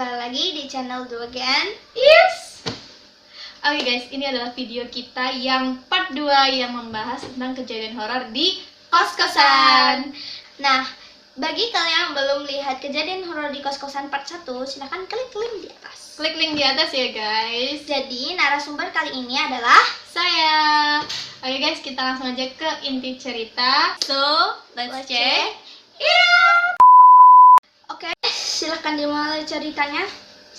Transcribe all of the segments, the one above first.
kembali lagi di channel Do Again. Yes. Oke guys, ini adalah video kita yang part 2 yang membahas tentang kejadian horor di kos-kosan. Nah, bagi kalian yang belum lihat kejadian horor di kos-kosan part 1, silahkan klik link di atas. Klik link di atas ya guys. Jadi, narasumber kali ini adalah Saya. Oke guys, kita langsung aja ke inti cerita. So, let's check. Oke, silahkan dimulai ceritanya.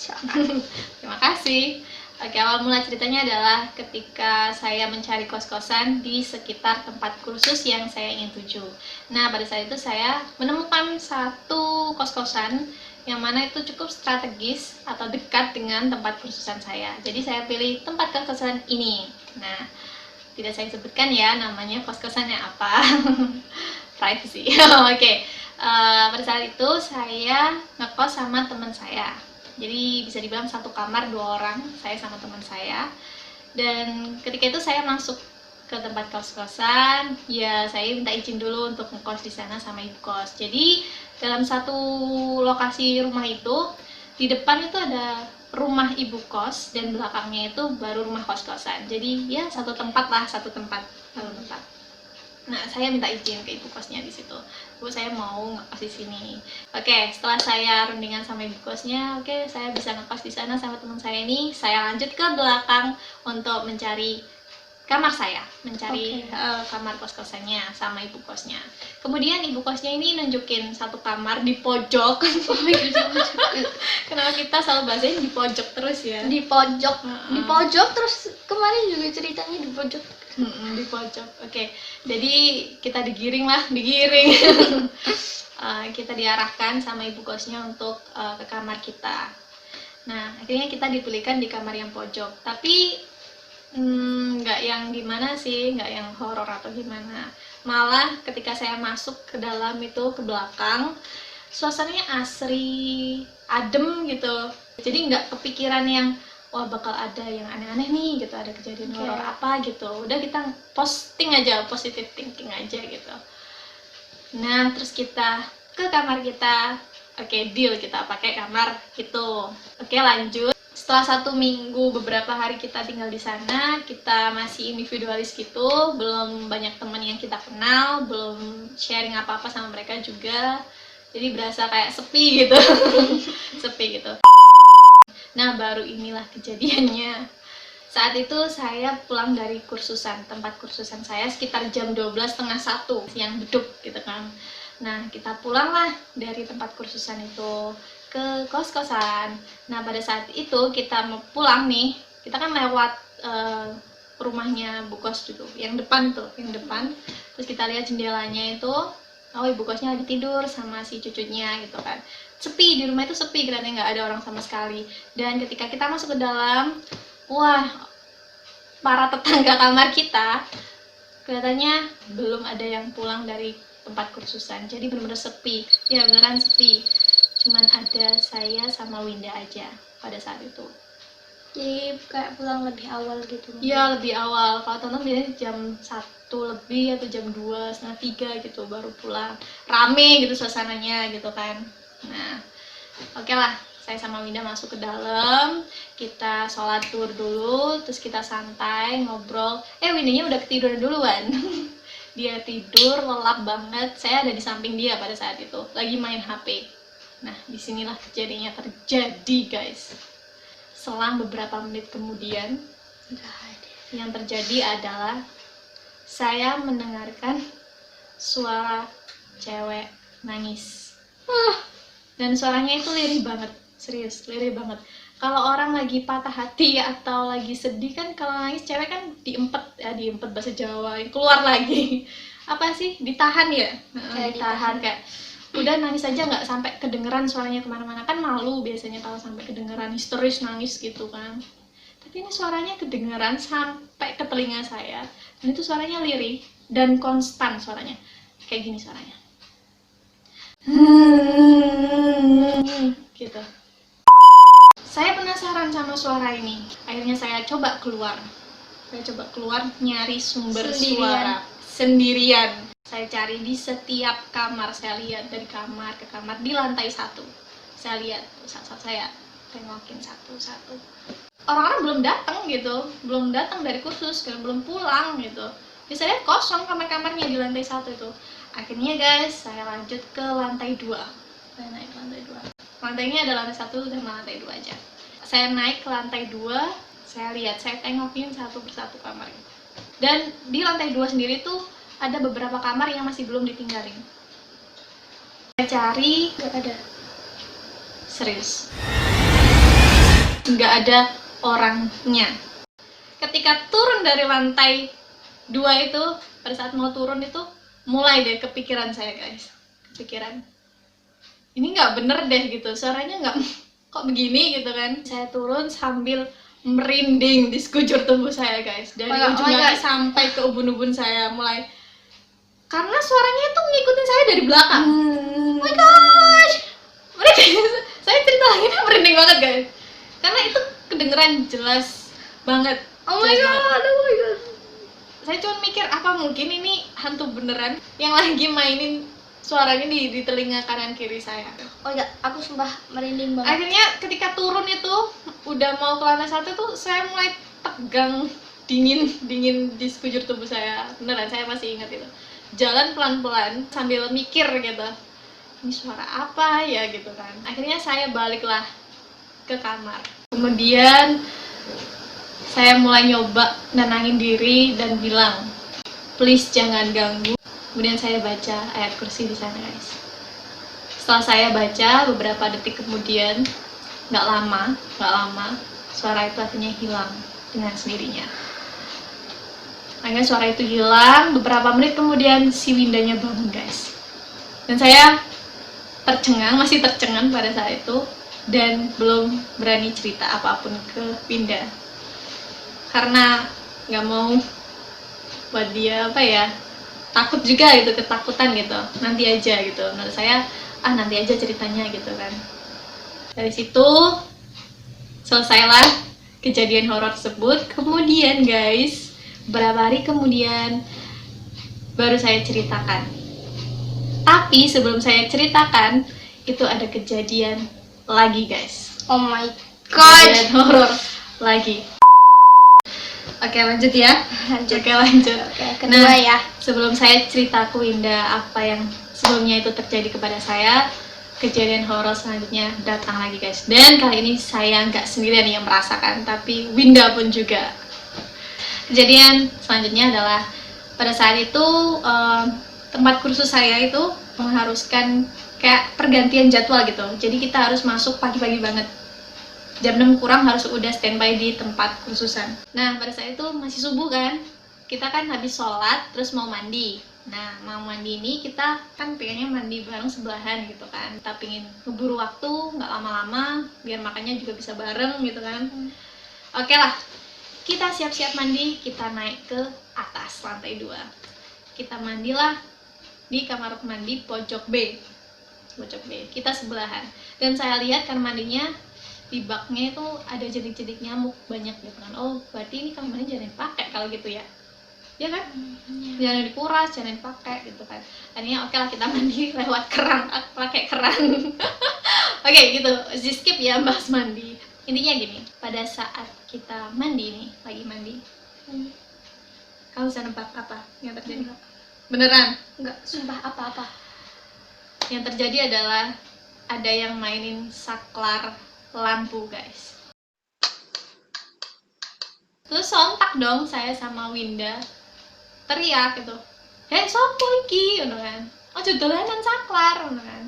Terima kasih. Oke, awal mula ceritanya adalah ketika saya mencari kos-kosan di sekitar tempat kursus yang saya ingin tuju. Nah, pada saat itu saya menemukan satu kos-kosan yang mana itu cukup strategis atau dekat dengan tempat kursusan saya. Jadi saya pilih tempat kos-kosan ini. Nah, tidak saya sebutkan ya namanya kos-kosannya apa. Privacy. Oke. Pada saat itu saya ngekos sama teman saya. Jadi bisa dibilang satu kamar 2 orang, saya sama teman saya. Dan ketika itu saya masuk ke tempat kos-kosan, ya saya minta izin dulu untuk ngekos di sana sama ibu kos. Jadi dalam satu lokasi rumah itu, di depan itu ada rumah ibu kos dan belakangnya itu baru rumah kos-kosan. Jadi ya satu tempat. Nah, saya minta izin ke ibu kosnya di situ. Bu, saya mau ngekos di sini. Oke, setelah saya rundingan sama ibu kosnya, oke, saya bisa ngekos di sana sama teman saya ini. Saya lanjut ke belakang untuk mencari kamar saya, mencari kamar kos-kosannya sama ibu kosnya. Kemudian ibu kosnya ini nunjukin satu kamar di pojok. Oh my God, kenapa kita selalu bahasanya di pojok terus ya? Di pojok terus kemarin juga ceritanya di pojok. Di pojok. Oke. Jadi kita digiring. Kita diarahkan sama ibu kosnya untuk ke kamar kita. Nah, akhirnya kita dipilihkan di kamar yang pojok. Tapi nggak yang gimana sih, nggak yang horor atau gimana. Malah ketika saya masuk ke dalam itu, ke belakang, suasananya asri, adem gitu. Jadi nggak kepikiran yang wah bakal ada yang aneh-aneh nih gitu, ada kejadian horor apa gitu. Udah kita posting aja, positive thinking aja gitu. Nah, terus kita ke kamar kita. Oke, deal, kita pakai kamar itu. Oke, lanjut. Setelah 1 minggu, beberapa hari kita tinggal di sana, kita masih individualis gitu, belum banyak teman yang kita kenal, belum sharing apa-apa sama mereka juga. Jadi berasa kayak sepi gitu. Sepi gitu. Nah, baru inilah kejadiannya. Saat itu saya pulang dari kursusan, tempat kursusan saya sekitar jam 12:30 siang beduk gitu kan. Nah, kita pulanglah dari tempat kursusan itu ke kos-kosan. Nah, pada saat itu kita mau pulang nih, kita kan lewat rumahnya bu kos gitu, yang depan. Terus kita lihat jendelanya itu, oh ibu kosnya lagi tidur sama si cucunya gitu kan. Sepi, di rumah itu sepi, kelihatannya nggak ada orang sama sekali. Dan ketika kita masuk ke dalam, wah, para tetangga kamar kita kelihatannya belum ada yang pulang dari tempat kursusan. Jadi benar-benar sepi, ya beneran sepi. Cuman ada saya sama Winda aja pada saat itu. Jadi kayak pulang lebih awal gitu. Iya, lebih awal. Kalau tonton biasanya jam 1 lebih atau jam 2, setengah 3 gitu baru pulang. Rame gitu suasananya gitu kan. Nah, oke lah, saya sama Winda masuk ke dalam, kita sholat zuhur dulu, terus kita santai, ngobrol. Windanya udah ketiduran duluan. Dia tidur, lelap banget, saya ada di samping dia pada saat itu, lagi main HP. Nah, disinilah kejadiannya terjadi guys. Selang beberapa menit kemudian, yang terjadi adalah saya mendengarkan suara cewek nangis. Dan suaranya itu lirih banget, serius, lirih banget. Kalau orang lagi patah hati atau lagi sedih kan, kalau nangis cewek kan diempet bahasa Jawa, keluar lagi. Apa sih? Ditahan ya? Ditahan kayak udah nangis aja, nggak sampai kedengeran suaranya kemana-mana. Kan malu biasanya kalau sampai kedengeran histeris nangis gitu kan. Tapi ini suaranya kedengeran sampai ke telinga saya. Dan itu suaranya lirih dan konstan suaranya. Kayak gini suaranya. Gitu. Saya penasaran sama suara ini. Akhirnya saya coba keluar. Nyari sumber suara sendirian. Saya cari di setiap kamar. Saya lihat dari kamar ke kamar di lantai 1. Saya lihat saya tengokin satu-satu. Orang-orang belum datang gitu, belum datang dari kursus, dan belum pulang gitu. Biasanya kosong kamar-kamarnya di lantai 1 itu. Akhirnya guys, saya lanjut ke lantai 2. Saya naik ke lantai 2. Lantainya ada lantai 1 dan lantai 2 aja. Saya naik ke lantai 2, saya lihat, saya tengokin satu persatu kamar. Dan di lantai 2 sendiri tuh ada beberapa kamar yang masih belum ditinggalin. Saya cari, nggak ada. Serius. Nggak ada orangnya. Ketika turun dari lantai 2 itu, pada saat mau turun itu, mulai deh kepikiran saya guys. Kepikiran, ini nggak bener deh gitu, suaranya nggak, kok begini gitu kan. Saya turun sambil merinding di sekujur tubuh saya guys, dari ujung kaki sampai ke ubun-ubun saya mulai, karena suaranya itu ngikutin saya dari belakang. Oh my gosh, merinding. Saya cerita lagi ini merinding banget guys, karena itu kedengeran jelas banget. Oh my god. Saya cuma mikir, apa mungkin ini hantu beneran yang lagi mainin suaranya di telinga kanan kiri saya. Oh iya, aku sumpah merinding banget. Akhirnya ketika turun itu, udah mau ke lantai 1 tuh, saya mulai tegang, dingin di sekujur tubuh saya. Beneran, saya masih ingat itu. Jalan pelan-pelan sambil mikir gitu, ini suara apa ya gitu kan. Akhirnya saya baliklah ke kamar. Kemudian saya mulai nyoba nenangin diri dan bilang, please jangan ganggu. Kemudian saya baca ayat kursi di sana guys. Setelah saya baca beberapa detik kemudian, nggak lama, suara itu akhirnya hilang dengan sendirinya. Akhirnya suara itu hilang, beberapa menit kemudian si Windanya bangun guys. Dan saya masih tercengang pada saat itu, dan belum berani cerita apapun ke Winda. Karena nggak mau buat dia takut juga gitu, ketakutan gitu, nanti aja gitu. Menurut saya, nanti aja ceritanya gitu kan. Dari situ selesailah kejadian horor tersebut. Kemudian guys, beberapa hari kemudian baru saya ceritakan. Tapi sebelum saya ceritakan, itu ada kejadian lagi guys. Oh my god, kejadian horor lagi. Oke, lanjut ya. Lanjut. Kedua ya. Sebelum saya cerita ke Winda apa yang sebelumnya itu terjadi kepada saya, kejadian horor selanjutnya datang lagi guys. Dan kali ini saya nggak sendirian yang merasakan, tapi Winda pun juga. Kejadian selanjutnya adalah pada saat itu tempat kursus saya itu mengharuskan kayak pergantian jadwal gitu. Jadi kita harus masuk pagi-pagi banget. Jam 6 kurang harus udah standby di tempat kursusan. Nah, pada saat itu masih subuh kan, kita kan habis sholat terus mau mandi. Nah, mau mandi ini kita kan pengennya mandi bareng sebelahan gitu kan. Kita pengen ngeburu waktu, nggak lama-lama, biar makannya juga bisa bareng gitu kan. Oke lah, kita siap-siap mandi, kita naik ke atas lantai 2. Kita mandilah di kamar mandi pojok B. Kita sebelahan. Dan saya lihat kan mandinya di baknya itu ada jedik-jedik nyamuk banyak gitu kan. Oh, berarti ini kamarnya jangan dipakai kalau gitu ya. Ya kan? Jangan dikuras, jangan dipakai gitu kan. Akhirnya oke lah, kita mandi lewat keran, pakai keran. Oke, gitu. Skip ya bahas mandi. Intinya gini, pada saat kita mandi nih, lagi mandi. Kamu bisa nebak apa yang terjadi? Beneran? Enggak, sumpah apa-apa. Yang terjadi adalah ada yang mainin saklar lampu guys. Terus sontak dong saya sama Winda teriak gitu, sopo iki ngono kan, ojo dolanan saklar ngono kan,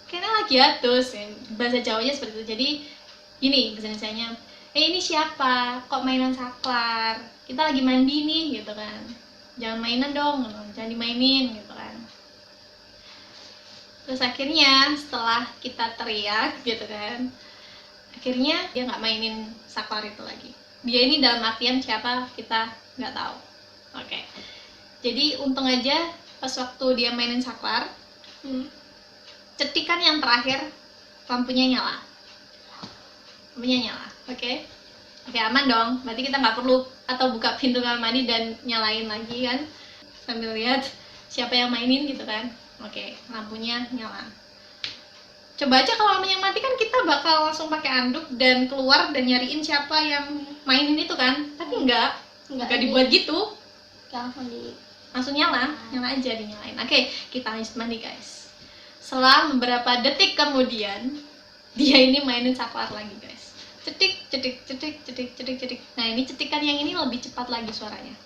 kayaknya lagi atus ya. Bahasa Jawanya seperti itu. Jadi gini bahasanya, ini siapa kok mainan saklar, kita lagi mandi nih gitu kan, jangan mainan dong, jangan dimainin gitu kan. Terus akhirnya setelah kita teriak gitu kan, akhirnya dia nggak mainin saklar itu lagi. Dia ini dalam artian siapa kita nggak tahu. Oke. Jadi untung aja pas waktu dia mainin saklar, cetikan yang terakhir lampunya nyala. Oke, aman dong. Berarti kita nggak perlu atau buka pintu kamar mandi dan nyalain lagi kan, sambil lihat siapa yang mainin gitu kan. Oke, lampunya nyala. Coba aja kalau lampunya mati kan kita bakal langsung pakai anduk dan keluar dan nyariin siapa yang mainin itu kan. Tapi enggak dibuat gitu. Langsung nyala aja dinyalain. Oke, kita lanjut mandi guys. Setelah beberapa detik kemudian, dia ini mainin saklar lagi guys. Cetik, cetik, cetik, cetik, cetik, cetik. Nah ini cetikan yang ini lebih cepat lagi suaranya.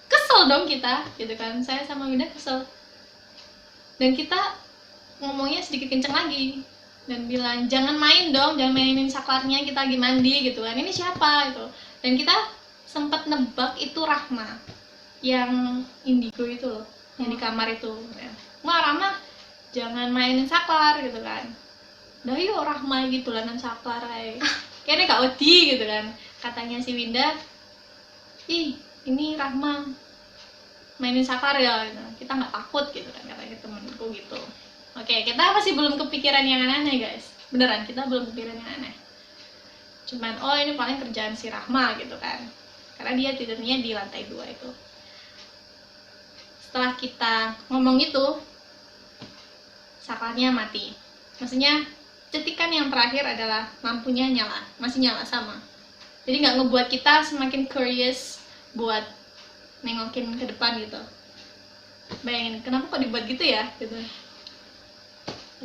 Kesel dong kita, gitu kan. Saya sama Winda kesel. Dan kita ngomongnya sedikit kenceng lagi. Dan bilang, jangan main dong, jangan mainin saklarnya, kita lagi mandi gitu kan. Ini siapa gitu. Dan kita sempat nebak itu Rahma. Yang indigo itu loh, yang di kamar itu. Wah Rahma, jangan mainin saklar gitu kan. Dah yuk Rahma gitu lah nan saklar ay. Kayaknya gak wedi gitu kan. Katanya si Winda, ih ini Rahma mainin saklar ya gitu. Kita nggak takut gitu kan, katanya temenku gitu. Oke, kita masih belum kepikiran yang aneh guys. Beneran, kita belum kepikiran yang aneh. Cuman, oh ini paling kerjaan si Rahma gitu kan. Karena dia tidurnya di lantai 2 itu. Setelah kita ngomong itu, saklarnya mati. Maksudnya, cetikan yang terakhir adalah lampunya nyala, masih nyala sama. Jadi nggak ngebuat kita semakin curious buat nengokin ke depan gitu. Bayangin, kenapa kok dibuat gitu ya? Gitu.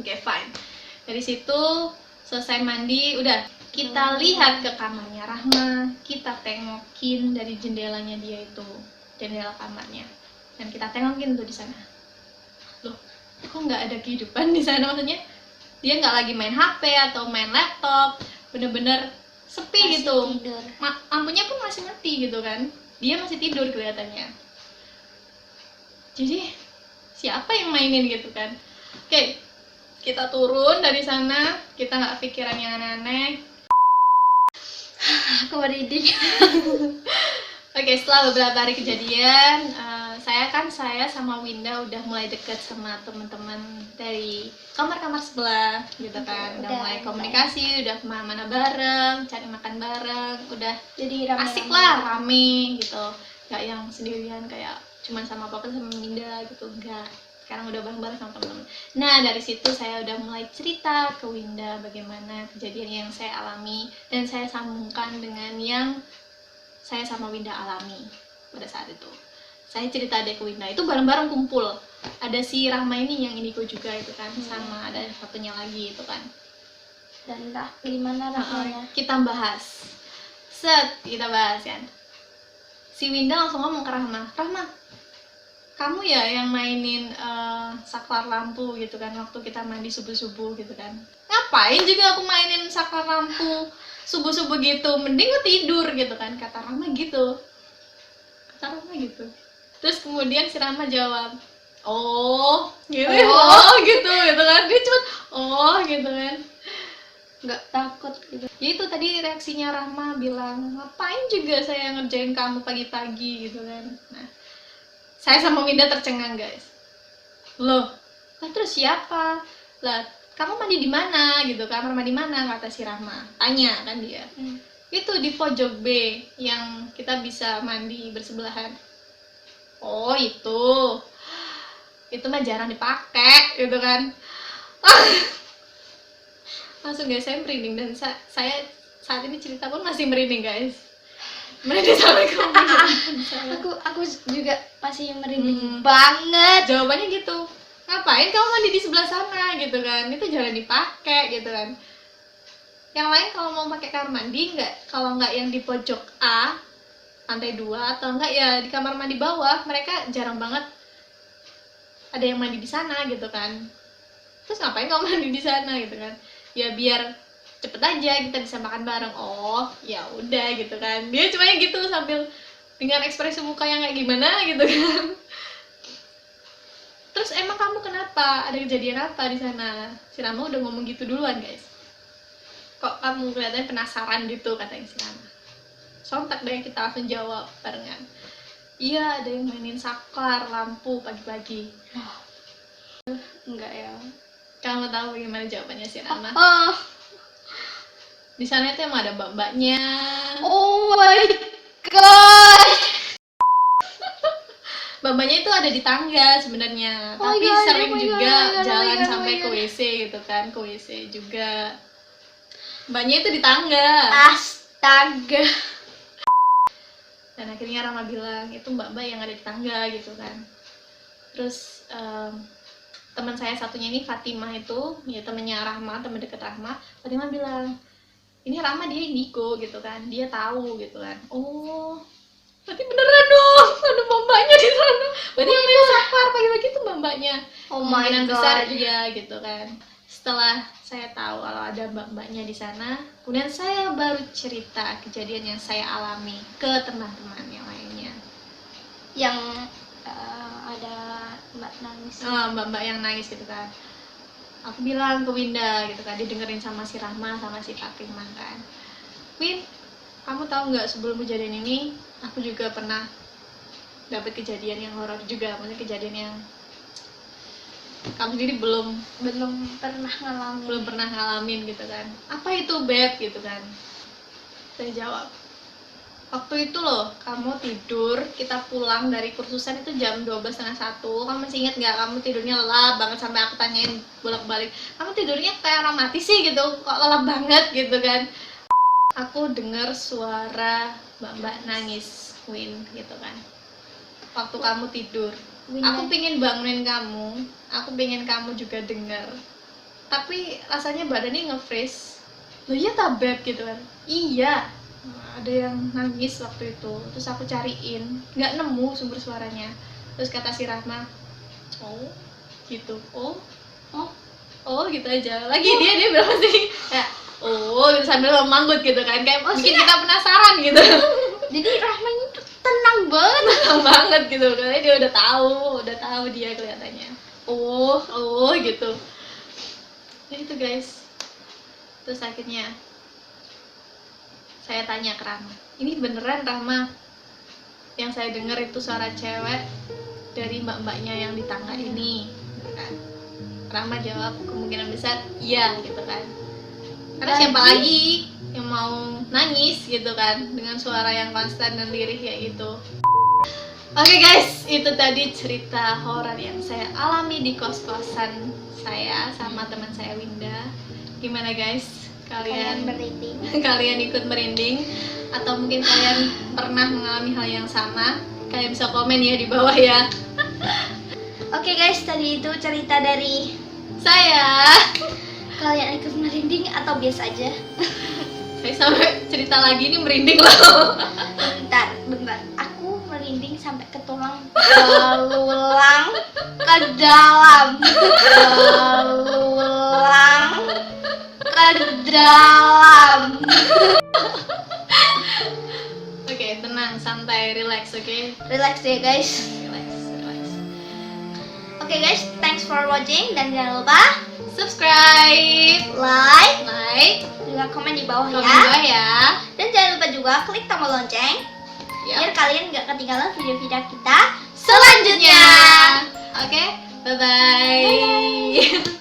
Oke, fine. Dari situ selesai mandi, udah kita lihat ke kamarnya Rahma, kita tengokin dari jendelanya dia itu, jendela kamarnya, dan kita tengokin tuh di sana. Loh, kok nggak ada kehidupan di sana? Maksudnya dia nggak lagi main HP atau main laptop, bener-bener sepi masih gitu. Lampunya pun masih mati gitu kan. Dia masih tidur kelihatannya. Jadi siapa yang mainin gitu kan? Oke, kita turun dari sana, kita nggak pikiran yang aneh-aneh. Aku merinding. Oke, setelah beberapa hari kejadian, saya sama Winda udah mulai deket sama teman-teman dari kamar-kamar sebelah gitu kan. Udah mulai komunikasi, udah kemana-mana bareng, cari makan bareng, udah jadi rame, asik lah, rame gitu. Gak yang sendirian kayak cuman sama papa sama Winda gitu, enggak. Sekarang udah bareng-bareng sama teman-teman. Nah, dari situ saya udah mulai cerita ke Winda bagaimana kejadian yang saya alami, dan saya sambungkan dengan yang saya sama Winda alami pada saat itu. Saya cerita deh ke Winda, itu bareng-bareng kumpul. Ada si Rahma ini yang indigo juga itu kan, sama ada satunya lagi itu kan. Dan gimana Rahmanya? Kita bahas. Kita bahas kan. Si Winda langsung ngomong ke Rahma, Rahma, kamu ya yang mainin saklar lampu gitu kan waktu kita mandi subuh-subuh gitu kan. Ngapain juga aku mainin saklar lampu subuh-subuh gitu, mending gue tidur gitu kan, kata Rahma gitu. Terus kemudian si Rahma jawab, oh gitu, gitu kan. Dia cuma oh gitu kan, nggak takut gitu. Ya itu tadi reaksinya Rahma bilang, ngapain juga saya ngerjain kamu pagi-pagi gitu kan. Nah, saya sama Winda tercengang guys. Loh, terus siapa? Lah, kamu mandi di mana gitu? Kamar mandi mana? Kata si Rahma. Tanya kan dia. Itu di pojok B yang kita bisa mandi bersebelahan. Oh itu mah jarang dipakai gitu kan. Langsung guys, saya merinding, dan saya saat ini cerita pun masih merinding guys. Merinding sampai aku juga masih merinding banget. Jawabannya gitu, ngapain kamu mandi di sebelah sana gitu kan, itu jarang dipakai gitu kan. Yang lain kalau mau pakai kamar mandi nggak, kalau nggak yang di pojok A lantai 2 atau enggak ya di kamar mandi bawah, mereka jarang banget ada yang mandi di sana gitu kan. Terus ngapain kamu mandi di sana gitu kan? Ya biar cepet aja kita bisa makan bareng. Oh ya udah gitu kan, dia cuma gitu sambil dengan ekspresi muka yang kayak gimana gitu kan. Terus emang kamu kenapa, ada kejadian apa di sana? Si Rama udah ngomong gitu duluan guys. Kok kamu kelihatannya penasaran gitu, katanya si Rama. Sontak deh kita langsung jawab barengan, iya ada yang mainin saklar lampu pagi-pagi. Enggak ya. Kamu tahu bagaimana jawabannya si Rama? Di sana itu emang ada mbak-mbaknya. Oh my god. Mbak-mbaknya itu ada di tangga sebenarnya, Oh my tapi God, sering oh my juga God, oh my God, jalan oh my God, sampai oh my ke God. WC gitu kan, ke WC juga. Mbaknya itu di tangga. Astaga. Dan akhirnya Rama bilang itu mbak-mbak yang ada di tangga gitu kan. Terus teman saya satunya ini Fatimah itu, ya temennya Rahma, teman dekat Rahma. Fatimah bilang, ini Rahma dia indigo gitu kan, dia tahu gitu kan. Oh, berarti beneran dong, ada mbak-mbaknya di sana. Berarti yang main saklar pagi-pagi itu mbak-mbaknya. Oh my Kemungkinan besar God. dia gitu kan. Setelah saya tahu kalau ada mbak-mbaknya di sana, kemudian saya baru cerita kejadian yang saya alami ke teman-teman yang lainnya. Yang ada mbak nangis. Mbak-mbak yang nangis gitu kan. Aku bilang ke Winda gitu kan, didengerin sama si Rahma sama si Fatimah kan. Win, kamu tahu nggak sebelum kejadian ini, aku juga pernah dapat kejadian yang horor juga, maksudnya kejadian yang kamu sendiri belum pernah ngalamin gitu kan. Apa itu Beb gitu kan. Saya jawab, waktu itu loh kamu tidur, kita pulang dari kursusan itu jam 12:30. Kamu masih ingat nggak, kamu tidurnya lelap banget sampai aku tanyain bolak-balik, kamu tidurnya kayak orang mati sih gitu, kok lelap banget gitu kan. Aku dengar suara mbak-mbak nangis, Win gitu kan, waktu kamu tidur. Aku pengen bangunin kamu, aku pengen kamu juga dengar, tapi rasanya badannya nge-freeze. Loh iya tak Beb gitu kan. Iya, ada yang nangis waktu itu. Terus aku cariin, nggak nemu sumber suaranya. Terus kata si Rahma, oh gitu, oh gitu aja. Lagi dia berapa sih ya, oh gitu, sambil manggut gitu kan, kayak bikin kita penasaran gitu. Jadi Rahma itu tenang banget. Tenang banget gitu, karena dia udah tahu dia kelihatannya. Oh gitu. Ya itu guys. Terus akhirnya saya tanya ke Rahma, ini beneran Rahma yang saya dengar itu suara cewek dari mbak-mbaknya yang di tangga ini gitu kan. Rahma jawab kemungkinan besar iya gitu kan, karena siapa lagi yang mau nangis gitu kan dengan suara yang konstan dan lirih kayak gitu. Oke guys, itu tadi cerita horor yang saya alami di kos-kosan saya sama teman saya Winda. Gimana guys? Kalian merinding. kalian ikut merinding atau mungkin kalian pernah mengalami hal yang sama? Kalian bisa komen ya di bawah ya. Oke guys, tadi itu cerita dari Saya kalian ikut merinding atau biasa aja? saya sampai cerita lagi ini merinding loh. Bentar. Aku merinding sampai ke tulang belulang ke dalam. Belulang ke dalam. Oke, tenang, santai, relax, oke? Relax ya guys. Relax. Oke guys, thanks for watching dan jangan lupa Subscribe, like, juga komen di bawah komen ya. di bawah ya. Dan jangan lupa juga klik tombol lonceng biar Yap. kalian nggak ketinggalan video-video kita Selanjutnya. Oke, bye-bye.